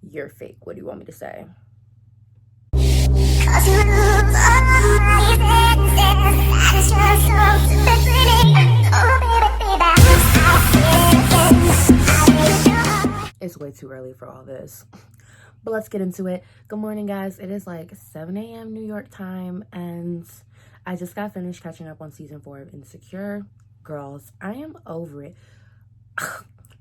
You're fake. What do you want me to say? It's way too early for all this. But let's get into it. Good morning, guys. It is like 7 a.m. New York time, and I just got finished catching up on season 4 of Insecure. Girls, I am over it.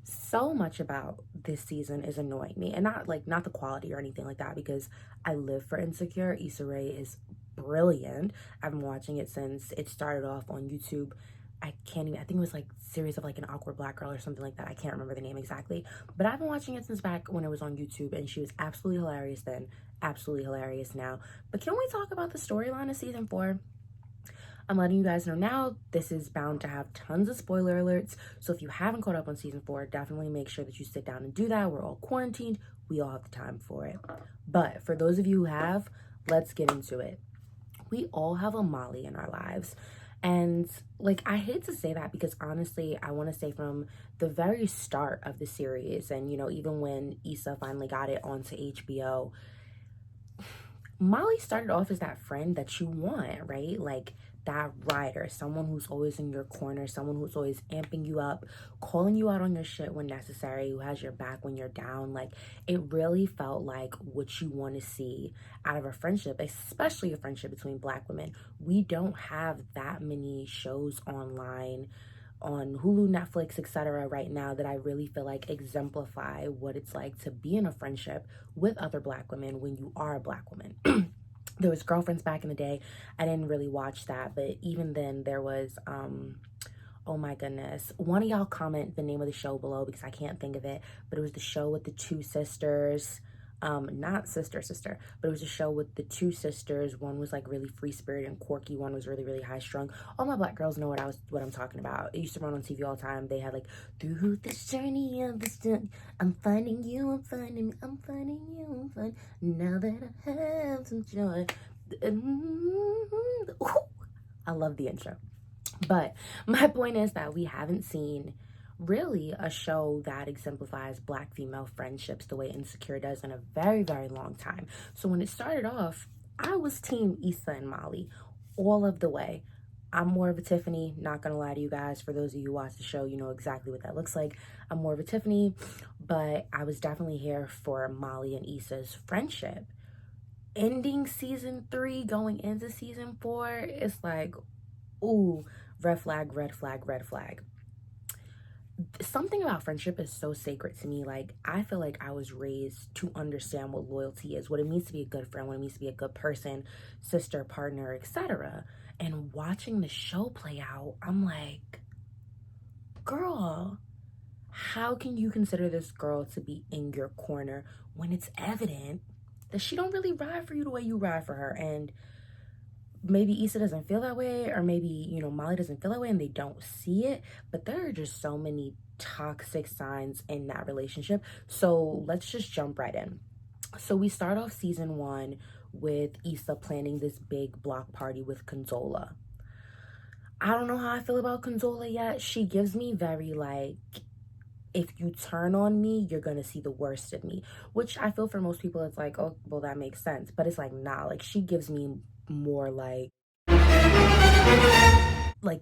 So much about this season is annoying me, and not the quality or anything like that, because I live for Insecure. Issa Rae is brilliant. I've been watching it since it started off on YouTube. I think it was like series of like an awkward black girl or something like that. I can't remember the name exactly, but I've been watching it since back when it was on YouTube, and she was absolutely hilarious then, absolutely hilarious now. But can we talk about the storyline of season 4? I'm letting you guys know now, this is bound to have tons of spoiler alerts. So if you haven't caught up on season 4, definitely make sure that you sit down and do that. We're all quarantined. We all have the time for it. But for those of you who have, let's get into it. We all have a Molly in our lives. And like, I hate to say that, because honestly, I want to say from the very start of the series, and even when Issa finally got it onto HBO, Molly started off as that friend that you want, right? Like that rider, someone who's always in your corner, someone who's always amping you up, calling you out on your shit when necessary, who has your back when you're down. Like, it really felt like what you want to see out of a friendship, especially a friendship between Black women. We don't have that many shows online on Hulu, Netflix, etc. right now that I really feel like exemplify what it's like to be in a friendship with other Black women when you are a Black woman. There was Girlfriends back in the day. I didn't really watch that, but even then there was oh my goodness, one of y'all comment the name of the show below, because I can't think of it, but it was the show with the two sisters. Not sister, but it was a show with the two sisters. One was like really free spirited and quirky. One was really, really high strung. All my Black girls know what I'm talking about. It used to run on TV all the time. They had like, through this journey of this journey, I'm finding you, I'm finding you, I'm finding now that I have some joy. I love the intro. But my point is that we haven't seen really a show that exemplifies Black female friendships the way Insecure does in a very, very long time. So when it started off, I was team Issa and Molly all of the way. I'm more of a Tiffany, not gonna lie to you guys. For those of you who watch the show, you know exactly what that looks like. I'm more of a Tiffany, but I was definitely here for Molly and Issa's friendship. Ending season 3, going into season 4, it's like, ooh, red flag, red flag, red flag. Something about friendship is so sacred to me. Like, I feel like I was raised to understand what loyalty is, what it means to be a good friend, what it means to be a good person, sister, partner, etc. And watching the show play out, I'm like, girl, how can you consider this girl to be in your corner when it's evident that she don't really ride for you the way you ride for her? And maybe Issa doesn't feel that way, or maybe, Molly doesn't feel that way and they don't see it, but there are just so many toxic signs in that relationship. So let's just jump right in. So we start off season 1 with Issa planning this big block party with Consola. I don't know how I feel about Consola yet. She gives me very like, if you turn on me, you're gonna see the worst of me, which I feel for most people it's like, oh, well, that makes sense. But it's like, nah, like she gives me more like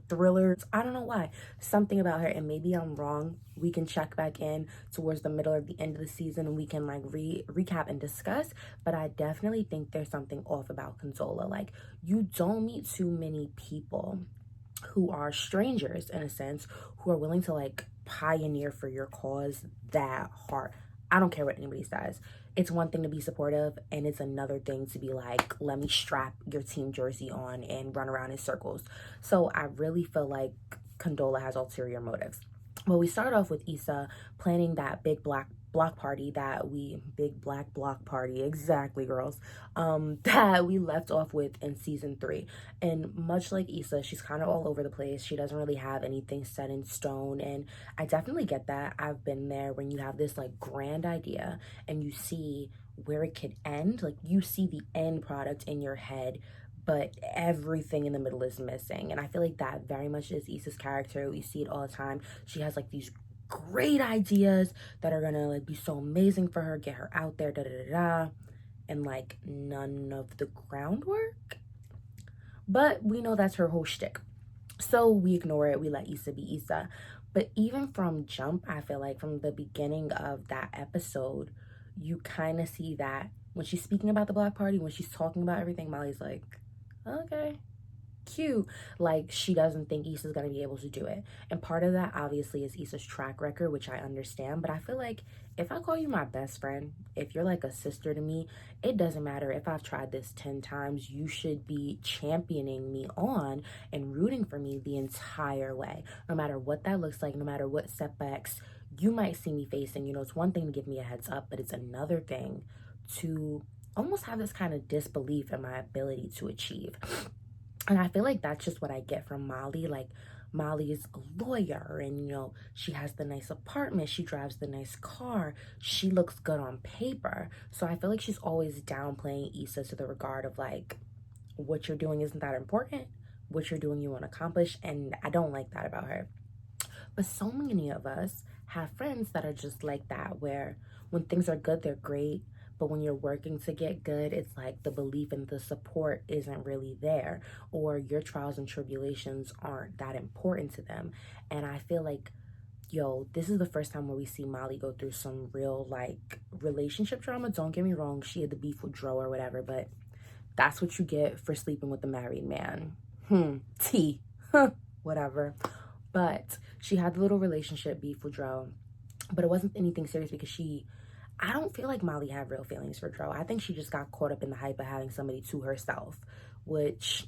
thrillers. I don't know why. Something about her, and maybe I'm wrong. We can check back in towards the middle or the end of the season and we can like recap and discuss. But I definitely think there's something off about Consola. Like, you don't meet too many people who are strangers in a sense, who are willing to like pioneer for your cause that hard. I don't care what anybody says. It's one thing to be supportive, and it's another thing to be like, let me strap your team jersey on and run around in circles. So I really feel like Condola has ulterior motives. Well, we start off with Issa planning that big black block party big black block party, exactly, girls, that we left off with in season 3. And much like Issa, she's kind of all over the place. She doesn't really have anything set in stone, and I definitely get that. I've been there when you have this like grand idea and you see where it could end. Like, you see the end product in your head, but everything in the middle is missing. And I feel like that very much is Issa's character. We see it all the time. She has like these great ideas that are gonna like be so amazing for her, get her out there, da da da da, and like none of the groundwork. But we know that's her whole shtick. So we ignore it. We let Issa be Issa. But even from jump, I feel like from the beginning of that episode, you kind of see that when she's speaking about the Black Party, when she's talking about everything, Molly's like, okay, cute. Like, she doesn't think Issa's gonna be able to do it. And part of that obviously is Issa's track record, which I understand. But I feel like if I call you my best friend, if you're like a sister to me, it doesn't matter if I've tried this 10 times. You should be championing me on and rooting for me the entire way, no matter what that looks like, no matter what setbacks you might see me facing. You know, it's one thing to give me a heads up, but it's another thing to almost have this kind of disbelief in my ability to achieve. And I feel like that's just what I get from Molly. Like, Molly is a lawyer and, you know, she has the nice apartment. She drives the nice car. She looks good on paper. So I feel like she's always downplaying Issa to the regard of, like, what you're doing isn't that important. What you're doing you want to accomplish. And I don't like that about her. But so many of us have friends that are just like that, where when things are good, they're great. But when you're working to get good, it's like the belief and the support isn't really there, or your trials and tribulations aren't that important to them. And I feel like, yo, this is the first time where we see Molly go through some real, like, relationship drama. Don't get me wrong, she had the beef with Dro or whatever, but that's what you get for sleeping with a married man. T. Whatever. But she had the little relationship beef with Dro, but it wasn't anything serious because I don't feel like Molly had real feelings for Dro. I think she just got caught up in the hype of having somebody to herself, which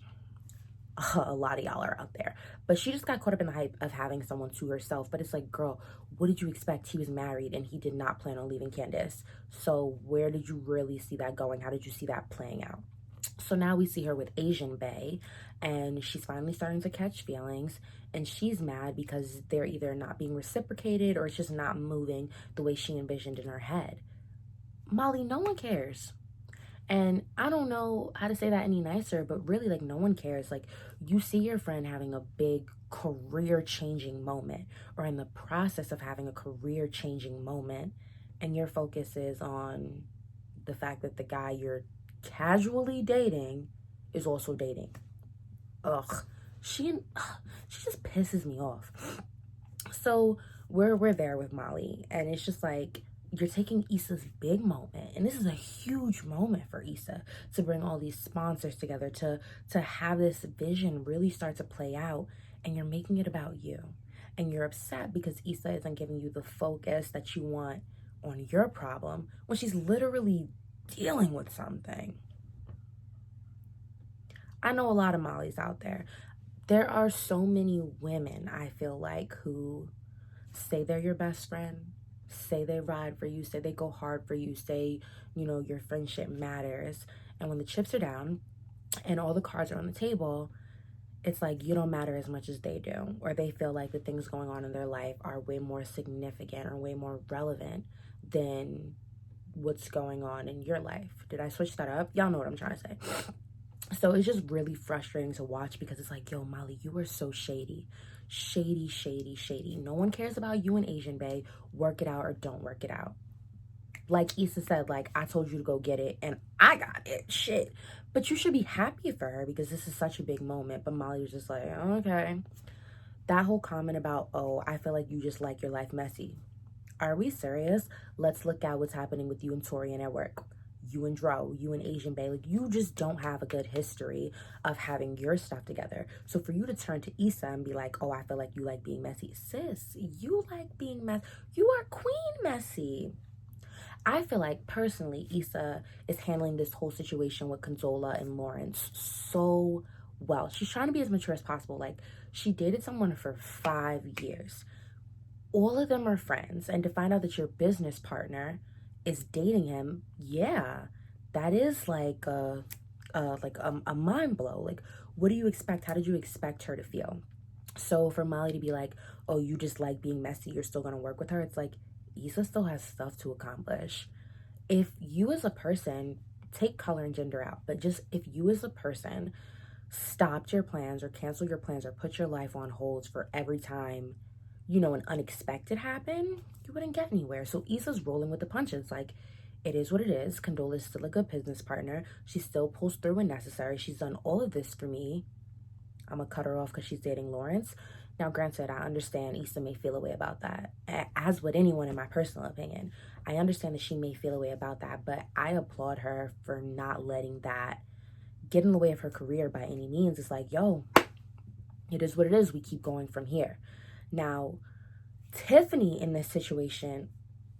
a lot of y'all are out there. But she just got caught up in the hype of having someone to herself. But it's like, girl, what did you expect? He was married and he did not plan on leaving Candace. So where did you really see that going? How did you see that playing out? So now we see her with Asian Bae, and she's finally starting to catch feelings, and she's mad because they're either not being reciprocated or it's just not moving the way she envisioned in her head. Molly, no one cares. And I don't know how to say that any nicer, but really, like, no one cares. Like, you see your friend having a big career changing moment, or in the process of having a career changing moment, and your focus is on the fact that the guy you're casually dating is also dating. Ugh. She just pisses me off. So we're there with Molly, and it's just like, you're taking Issa's big moment, and this is a huge moment for Issa, to bring all these sponsors together, to have this vision really start to play out, and you're making it about you. And you're upset because Issa isn't giving you the focus that you want on your problem when she's literally dealing with something. I know a lot of Mollys out there. There are so many women, I feel like, who say they're your best friend, say they ride for you, say they go hard for you, say, you know, your friendship matters. And when the chips are down and all the cards are on the table, it's like you don't matter as much as they do. Or they feel like the things going on in their life are way more significant or way more relevant than what's going on in your life. Did I switch that up? Y'all know what I'm trying to say. So it's just really frustrating to watch because it's like, yo, Molly, you are so shady. Shady, shady, shady. No one cares about you and Asian Bae. Work it out or don't work it out. Like Issa said, like, I told you to go get it and I got it. Shit. But you should be happy for her because this is such a big moment. But Molly was just like, okay. That whole comment about, oh, I feel like you just like your life messy. Are we serious? Let's look at what's happening with you and Torian at work. You and Dro, you and Asian Bae, like, you just don't have a good history of having your stuff together. So for you to turn to Issa and be like, oh, I feel like you like being messy. Sis, you like being messy. You are queen messy. I feel like, personally, Issa is handling this whole situation with Consola and Lawrence so well. She's trying to be as mature as possible. Like, she dated someone for 5 years. All of them are friends. And to find out that your business partner is dating him, yeah, that is like a mind blow. Like, what do you expect? How did you expect her to feel? So for Molly to be like, oh, you just like being messy, you're still gonna work with her, it's like, Issa still has stuff to accomplish. If you as a person, take color and gender out, but just if you as a person stopped your plans or canceled your plans or put your life on hold for every time an unexpected happen, you wouldn't get anywhere. So Issa's rolling with the punches. Like, it is what it is. Condola's still a good business partner. She still pulls through when necessary. She's done all of this for me. I'm gonna cut her off because she's dating Lawrence. Now, granted, I understand Issa may feel a way about that, as would anyone in my personal opinion. I understand that she may feel a way about that, but I applaud her for not letting that get in the way of her career by any means. It's like, yo, it is what it is. We keep going from here. Now, Tiffany in this situation,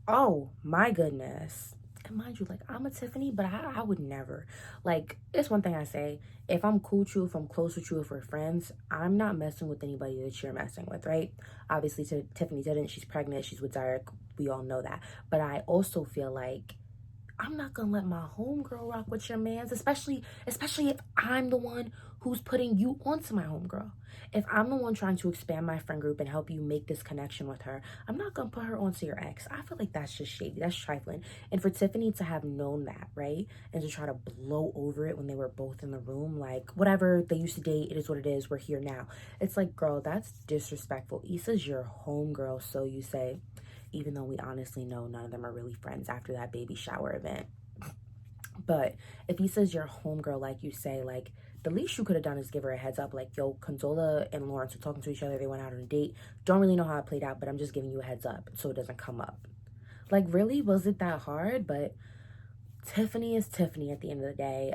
oh my goodness. And mind you, like, I'm a Tiffany, but I would never. Like, it's one thing I say. If I'm cool with you, if I'm close with you, if we're friends, I'm not messing with anybody that you're messing with, right? Obviously, Tiffany didn't. She's pregnant. She's with Derek. We all know that. But I also feel like I'm not gonna let my homegirl rock with your mans, especially if I'm the one who's putting you onto my homegirl. If I'm the one trying to expand my friend group and help you make this connection with her, I'm not gonna put her onto your ex. I feel like that's just shady. That's trifling. And for Tiffany to have known that, right? And to try to blow over it when they were both in the room, like, whatever, they used to date, it is what it is, we're here now. It's like, girl, that's disrespectful. Issa's your homegirl, so you say, even though we honestly know none of them are really friends after that baby shower event. But if he says you're a homegirl, like you say, like, the least you could have done is give her a heads up. Like, yo, Consola and Lawrence were talking to each other. They went out on a date. Don't really know how it played out, but I'm just giving you a heads up so it doesn't come up. Like, really? Was it that hard? But Tiffany is Tiffany at the end of the day.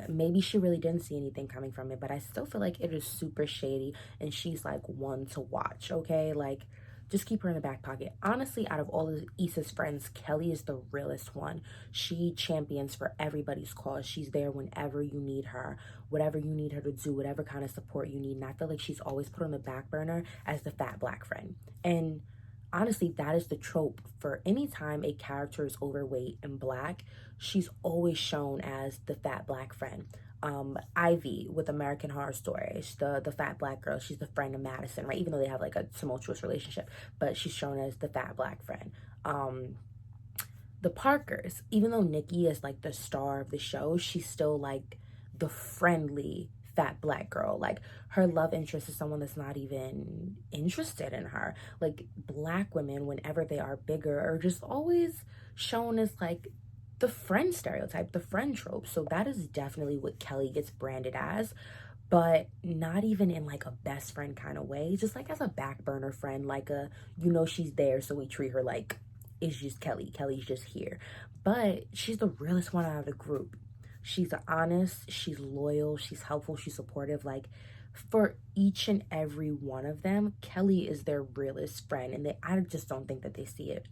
Maybe she really didn't see anything coming from it, but I still feel like it is super shady, and she's, like, one to watch, okay? Like, just keep her in the back pocket. Honestly, out of all of Issa's friends, Kelly is the realest one. She champions for everybody's cause. She's there whenever you need her, whatever you need her to do, whatever kind of support you need. And I feel like she's always put on the back burner as the fat black friend. And honestly, that is the trope for any time a character is overweight and black. She's always shown as the fat black friend. Ivy with American Horror Story, she's the fat black girl. She's the friend of Madison, right? Even though they have like a tumultuous relationship, but she's shown as the fat black friend. The Parkers, even though Nikki is like the star of the show, she's still like the friendly fat black girl. Like, her love interest is someone that's not even interested in her. Like, black women, whenever they are bigger, are just always shown as like the friend stereotype, the friend trope. So that is definitely what Kelly gets branded as, but not even in like a best friend kind of way, just like as a back burner friend, like a, she's there, so we treat her like it's just Kelly's just here. But she's the realest one out of the group. She's honest, she's loyal, she's helpful, she's supportive. Like, for each and every one of them, Kelly is their realest friend, and I just don't think that they see it.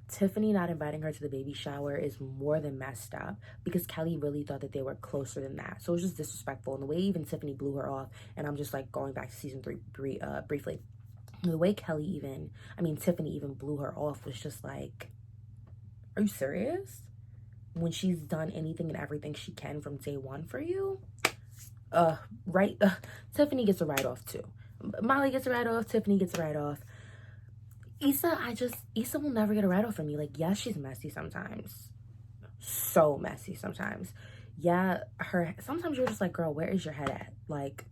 Tiffany not inviting her to the baby shower is more than messed up, because Kelly really thought that they were closer than that. So it was just disrespectful. And the way even Tiffany blew her off, and I'm just like going back to season three briefly, the way Tiffany even blew her off was just like, are you serious? When she's done anything and everything she can from day one for you? Tiffany gets a write-off too. Molly gets a write-off, Tiffany gets a write-off. Issa will never get a write-off from me. Like, yes, she's messy sometimes. So messy sometimes. Yeah, sometimes you're just like, girl, where is your head at? Like,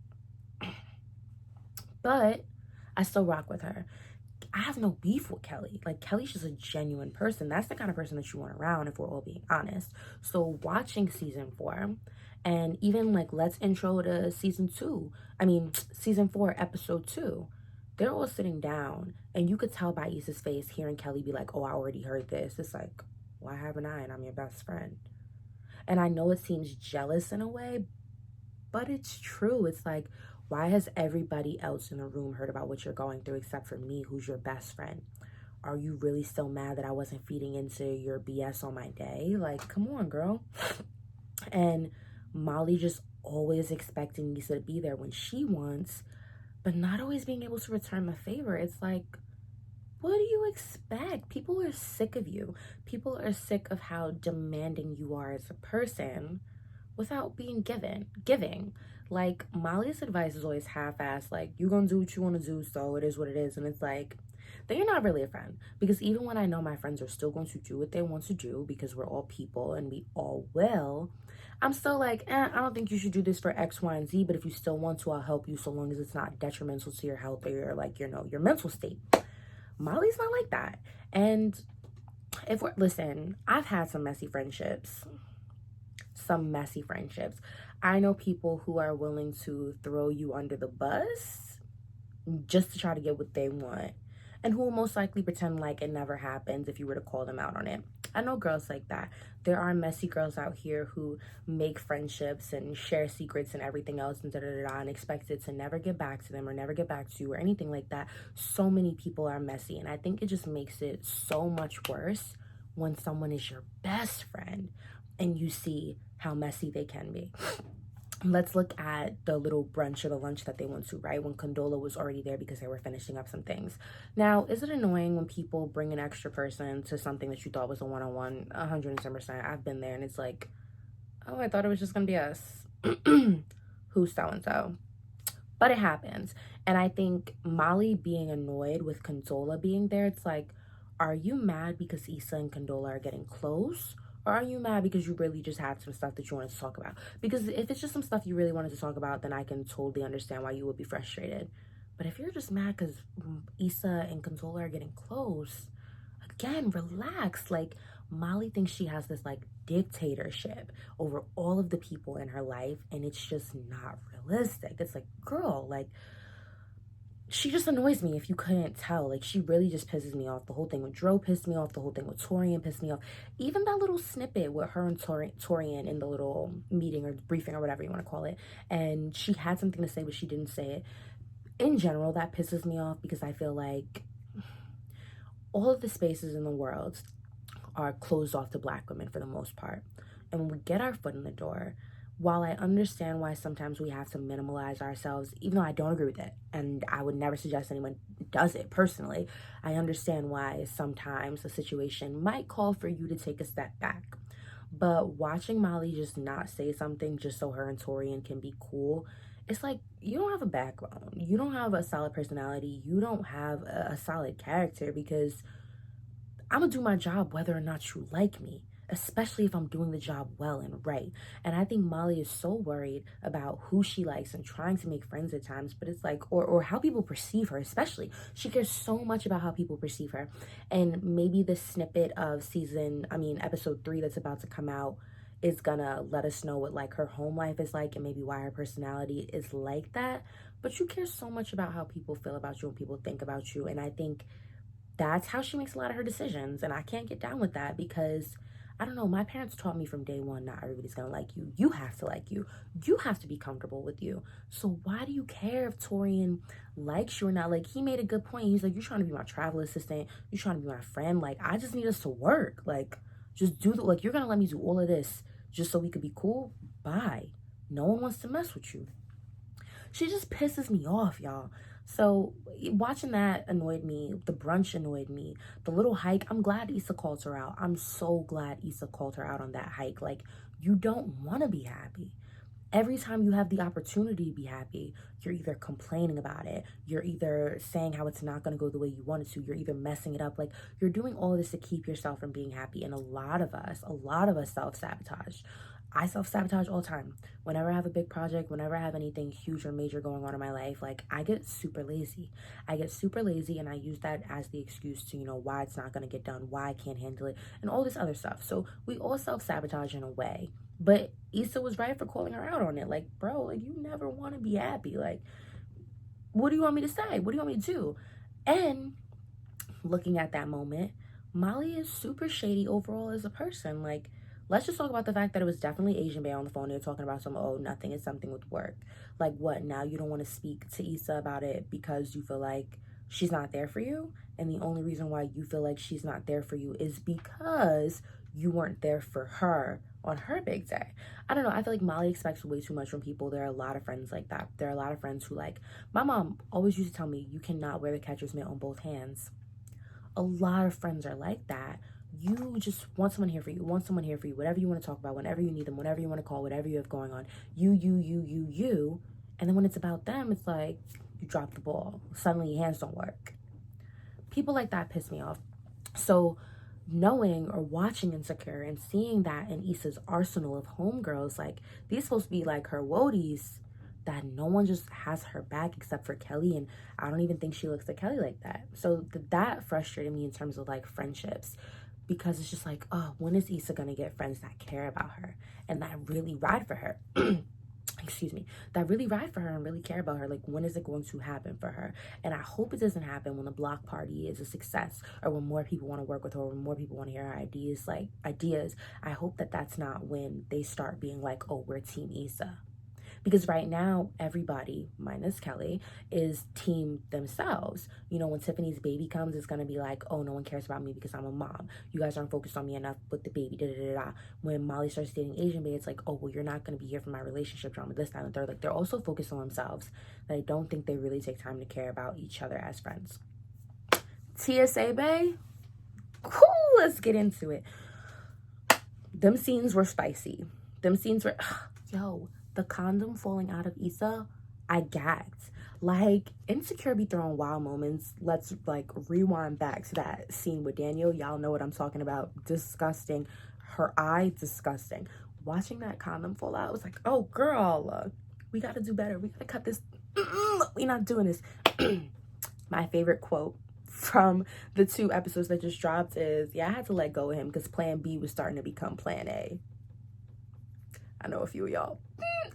but I still rock with her. I have no beef with Kelly. Like, Kelly's just a genuine person. That's the kind of person that you want around, if we're all being honest. So watching season 4, and even like, let's intro to season 4, episode 2. They're all sitting down, and you could tell by Issa's face, hearing Kelly be like, oh, I already heard this. It's like, why haven't I? And I'm your best friend. And I know it seems jealous in a way, but it's true. It's like, why has everybody else in the room heard about what you're going through except for me, who's your best friend? Are you really still mad that I wasn't feeding into your BS on my day? Like, come on, girl. And Molly just always expecting Issa to be there when she wants, but not always being able to return the favor. It's like, what do you expect? People are sick of you. People are sick of how demanding you are as a person without being giving. Like, Molly's advice is always half-assed. Like, you gonna do what you want to do, so it is what it is. And it's like, then you're not really a friend. Because even when I know my friends are still going to do what they want to do, because we're all people and we all will, I'm still like, I don't think you should do this for X, Y, and Z, but if you still want to, I'll help you, so long as it's not detrimental to your health or your mental state. Molly's not like that. And listen, I've had some messy friendships. Some messy friendships. I know people who are willing to throw you under the bus just to try to get what they want, and who will most likely pretend like it never happens if you were to call them out on it. I know girls like that. There are messy girls out here who make friendships and share secrets and everything else and and expect it to never get back to them or never get back to you or anything like that. So many people are messy, and I think it just makes it so much worse when someone is your best friend and you see how messy they can be. Let's look at the little brunch or the lunch that they went to, right? When Condola was already there because they were finishing up some things. Now, is it annoying when people bring an extra person to something that you thought was a one-on-one? 110%. I've been there, and it's like, oh, I thought it was just gonna be us. Who's so-and-so? But it happens. And I think Molly being annoyed with Condola being there, it's like, are you mad because Issa and Condola are getting close? Or are you mad because you really just had some stuff that you wanted to talk about? Because if it's just some stuff you really wanted to talk about, then I can totally understand why you would be frustrated. But if you're just mad because Issa and Condola are getting close, again, relax. Like, Molly thinks she has this like dictatorship over all of the people in her life, and it's just not realistic. It's like, girl, like, she just annoys me if you couldn't tell. Like, she really just pisses me off. The whole thing with Dro pissed me off. The whole thing with Torian pissed me off. Even that little snippet with her and Torian in the little meeting or briefing or whatever you want to call it. And she had something to say, but she didn't say it. In general, that pisses me off because I feel like all of the spaces in the world are closed off to Black women for the most part. And when we get our foot in the door, while I understand why sometimes we have to minimalize ourselves, even though I don't agree with it, and I would never suggest anyone does it personally, I understand why sometimes a situation might call for you to take a step back. But watching Molly just not say something just so her and Torian can be cool, it's like, you don't have a backbone. You don't have a solid personality. You don't have a solid character, because I'm gonna do my job whether or not you like me, especially if I'm doing the job well and right. And I think Molly is so worried about who she likes and trying to make friends at times, but it's like, or how people perceive her, especially. She cares so much about how people perceive her. And maybe the snippet of episode 3 that's about to come out is gonna let us know what like her home life is like and maybe why her personality is like that. But you care so much about how people feel about you and people think about you. And I think that's how she makes a lot of her decisions. And I can't get down with that because, I don't know, my parents taught me from day one, not everybody's gonna like you. You have to like you. You have to be comfortable with you. So why do you care if Torian likes you or not? Like, he made a good point. He's like, you're trying to be my travel assistant. You're trying to be my friend. Like, I just need us to work. Like, just like, you're gonna let me do all of this just so we could be cool? Bye. No one wants to mess with you. She just pisses me off, y'all. So watching that annoyed me. The brunch annoyed me. The little hike, I'm glad Issa called her out. I'm so glad Issa called her out on that hike. Like, you don't want to be happy. Every time you have the opportunity to be happy, you're either complaining about it, you're either saying how it's not going to go the way you want it to, you're either messing it up. Like, you're doing all this to keep yourself from being happy. And a lot of us self-sabotage. I self-sabotage all the time. Whenever I have a big project, whenever I have anything huge or major going on in my life, like, I get super lazy. And I use that as the excuse to, why it's not going to get done, why I can't handle it, and all this other stuff. So we all self-sabotage in a way. But Issa was right for calling her out on it. Like, bro, like, you never want to be happy. Like, what do you want me to say? What do you want me to do? And looking at that moment, Molly is super shady overall as a person. Like, let's just talk about the fact that it was definitely Asian Bay on the phone. They're talking about nothing, it's something with work. Like, what, now you don't want to speak to Issa about it because you feel like she's not there for you? And the only reason why you feel like she's not there for you is because you weren't there for her on her big day. I don't know. I feel like Molly expects way too much from people. There are a lot of friends like that. There are a lot of friends who, like, my mom always used to tell me, you cannot wear the catcher's mitt on both hands. A lot of friends are like that. You just want someone here for you, whatever you want to talk about, whenever you need them, whatever you want to call, whatever you have going on. You. And then when it's about them, it's like you drop the ball. Suddenly your hands don't work. People like that piss me off. So knowing or watching Insecure and seeing that in Issa's arsenal of homegirls, like, these supposed to be like her woadies, that no one just has her back except for Kelly, and I don't even think she looks at Kelly like that. So that frustrated me in terms of like friendships, because it's just like, oh, when is Issa gonna get friends that care about her and that really ride for her? Excuse me, that really ride for her and really care about her. Like, when is it going to happen for her? And I hope it doesn't happen when the block party is a success, or when more people want to work with her, or when more people want to hear her ideas. I hope that that's not when they start being like, oh, we're team Issa. Because right now, everybody, minus Kelly, is team themselves. You know, when Tiffany's baby comes, it's going to be like, oh, no one cares about me because I'm a mom. You guys aren't focused on me enough with the baby, da-da-da-da. When Molly starts dating Asian Bae, it's like, oh, well, you're not going to be here for my relationship drama, this, that, and the third. Like, they're also focused on themselves. And I don't think they really take time to care about each other as friends. TSA Bae? Cool, let's get into it. Them scenes were spicy. Them scenes were, yo, the condom falling out of Issa, I gagged. Like, Insecure be throwing wild moments. Let's like rewind back to that scene with Daniel. Y'all know what I'm talking about. Disgusting. Her eye, disgusting. Watching that condom fall out, I was like, oh girl, we gotta do better. We gotta cut this. We not doing this. My favorite quote from the 2 episodes that just dropped is, yeah, I had to let go of him because plan B was starting to become plan A. I know a few of y'all,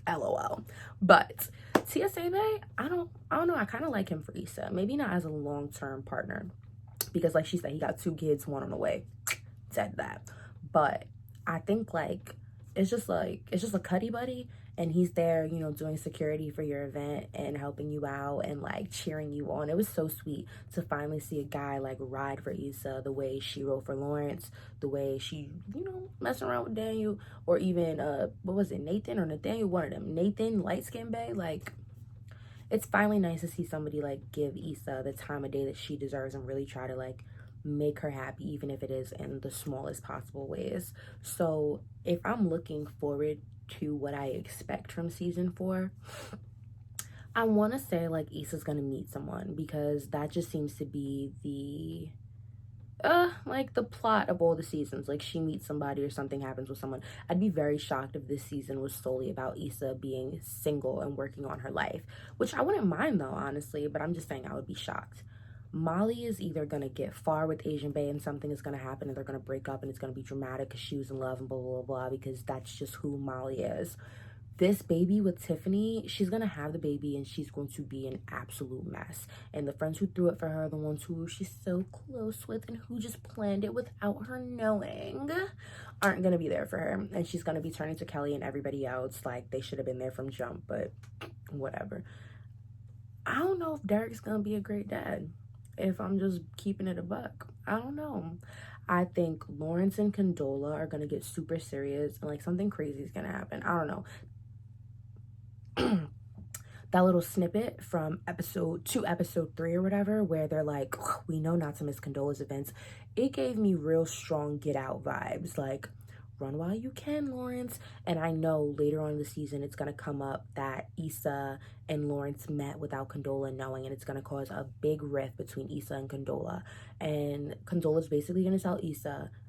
LOL. But TSA Bae, I don't know. I kind of like him for Issa. Maybe not as a long-term partner, because like she said, he got 2 kids, 1 on the way. Said that. But I think like it's just a cuddy buddy, and he's there, you know, doing security for your event and helping you out and like cheering you on. It was so sweet to finally see a guy like ride for Issa the way she wrote for Lawrence, the way she, you know, messing around with Daniel, or even what was it, Nathan or Nathaniel, one of them, Nathan, light skin bae. Like, it's finally nice to see somebody like give Issa the time of day that she deserves and really try to like make her happy, even if it is in the smallest possible ways. So if I'm looking forward to what I expect from season 4, I want to say like Issa's gonna meet someone, because that just seems to be the like the plot of all the seasons. Like, she meets somebody or something happens with someone. I'd be very shocked if this season was solely about Issa being single and working on her life, which I wouldn't mind though, honestly, but I'm just saying I would be shocked. Molly is either gonna get far with Asian Bae and something is gonna happen and they're gonna break up and it's gonna be dramatic because she was in love and blah blah blah, because that's just who Molly is. This baby with Tiffany, she's gonna have the baby and she's going to be an absolute mess. And the friends who threw it for her, the ones who she's so close with and who just planned it without her knowing, aren't gonna be there for her. And she's gonna be turning to Kelly and everybody else like they should have been there from jump, but whatever. I don't know if Derek's gonna be a great dad, if I'm just keeping it a buck. I don't know. I think Lawrence and Condola are gonna get super serious and like something crazy is gonna happen. I don't know. That little snippet from episode 2, episode 3 or whatever, where they're like, we know not to miss Condola's events, it gave me real strong Get Out vibes. Like, run while you can, Lawrence. And I know later on in the season it's gonna come up that Issa and Lawrence met without Condola knowing, and it's gonna cause a big rift between Issa and Condola. And Condola's basically gonna tell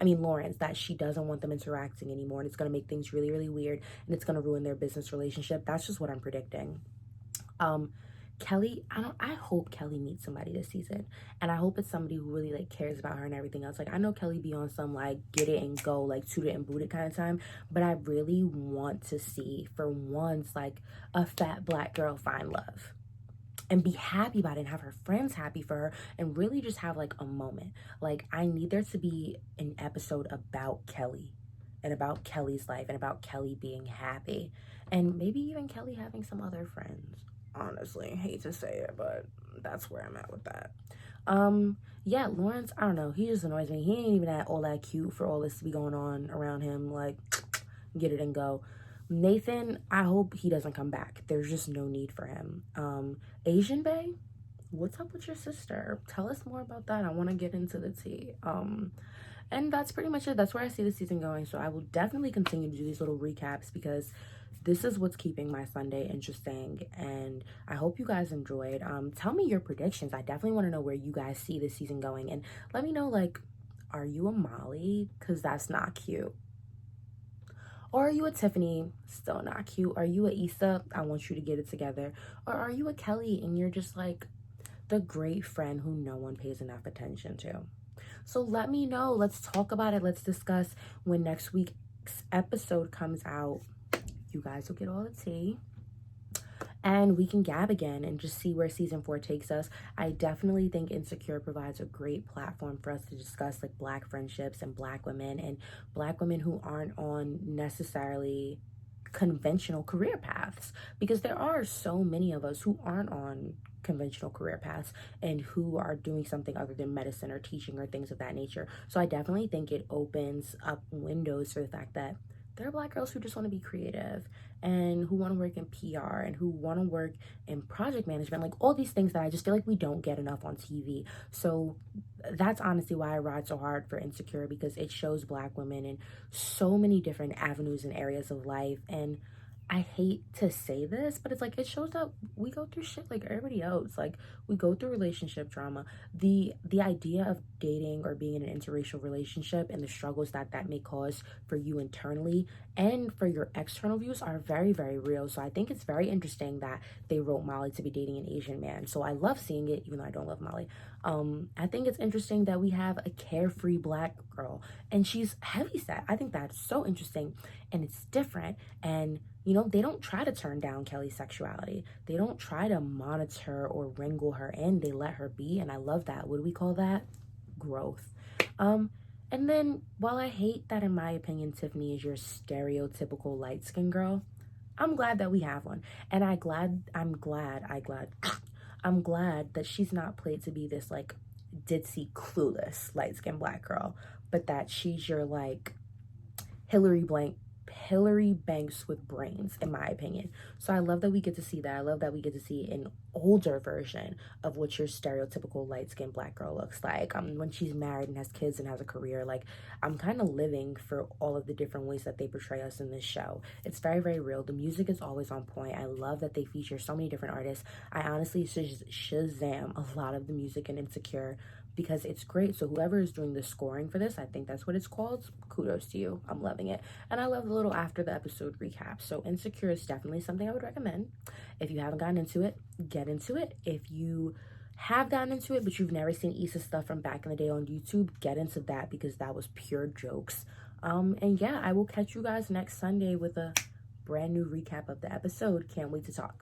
Lawrence, that she doesn't want them interacting anymore, and it's gonna make things really, really weird, and it's gonna ruin their business relationship. That's just what I'm predicting. Kelly, I hope Kelly meets somebody this season, and I hope it's somebody who really like cares about her and everything else. Like, I know Kelly be on some like get it and go, like toot it and boot it kind of time, but I really want to see for once like a fat black girl find love and be happy about it and have her friends happy for her and really just have like a moment. Like, I need there to be an episode about Kelly and about Kelly's life and about Kelly being happy, and maybe even Kelly having some other friends. Honestly, hate to say it, but that's where I'm at with that. Yeah, Lawrence, I don't know, he just annoys me. He ain't even all that cute for all this to be going on around him. Like, get it and go. Nathan, I hope he doesn't come back. There's just no need for him. Asian Bae, what's up with your sister? Tell us more about that. I want to get into the tea. And that's pretty much it. That's where I see the season going. So I will definitely continue to do these little recaps, because this is what's keeping my Sunday interesting, and I hope you guys enjoyed. Tell me your predictions. I definitely want to know where you guys see this season going, and let me know, like, are you a Molly? Because that's not cute. Or are you a Tiffany, still not cute? Are you a Issa, I want you to get it together? Or are you a Kelly and you're just like the great friend who no one pays enough attention to? So let me know. Let's talk about it. Let's discuss. When next week's episode comes out, you guys will get all the tea. And we can gab again and just see where season 4 takes us. I definitely think Insecure provides a great platform for us to discuss like Black friendships and Black women, and Black women who aren't on necessarily conventional career paths, because there are so many of us who aren't on conventional career paths and who are doing something other than medicine or teaching or things of that nature. So I definitely think it opens up windows for the fact that there are Black girls who just want to be creative and who want to work in PR and who want to work in project management, like all these things that I just feel like we don't get enough on TV. So that's honestly why I ride so hard for Insecure, because it shows Black women in so many different avenues and areas of life. And I hate to say this, but it's like it shows that we go through shit like everybody else. Like, we go through relationship drama. The idea of dating or being in an interracial relationship and the struggles that may cause for you internally and for your external views are very, very real. So I think it's very interesting that they wrote Molly to be dating an Asian man. So I love seeing it, even though I don't love Molly. I think it's interesting that we have a carefree Black girl and she's heavyset. I think that's so interesting and it's different. And you know, they don't try to turn down Kelly's sexuality. They don't try to monitor or wrangle her in. They let her be, and I love that. What do we call that? Growth. And then while I hate that, in my opinion, Tiffany is your stereotypical light-skinned girl, I'm glad that we have one. And I'm glad that she's not played to be this like ditzy, clueless, light-skinned Black girl, but that she's your like Hillary Banks with brains, in my opinion. So I love that we get to see that. I love that we get to see an older version of what your stereotypical light-skinned Black girl looks like. When she's married and has kids and has a career. Like, I'm kind of living for all of the different ways that they portray us in this show. It's very, very real. The music is always on point. I love that they feature so many different artists. I honestly Shazam a lot of the music in Insecure because it's great. So whoever is doing the scoring for this, I think that's what it's called, kudos to you. I'm loving it. And I love the little after the episode recap. So Insecure is definitely something I would recommend. If you haven't gotten into it, get into it. If you have gotten into it but you've never seen Issa stuff from back in the day on YouTube, get into that, because that was pure jokes. And yeah, I will catch you guys next Sunday with a brand new recap of the episode. Can't wait to talk.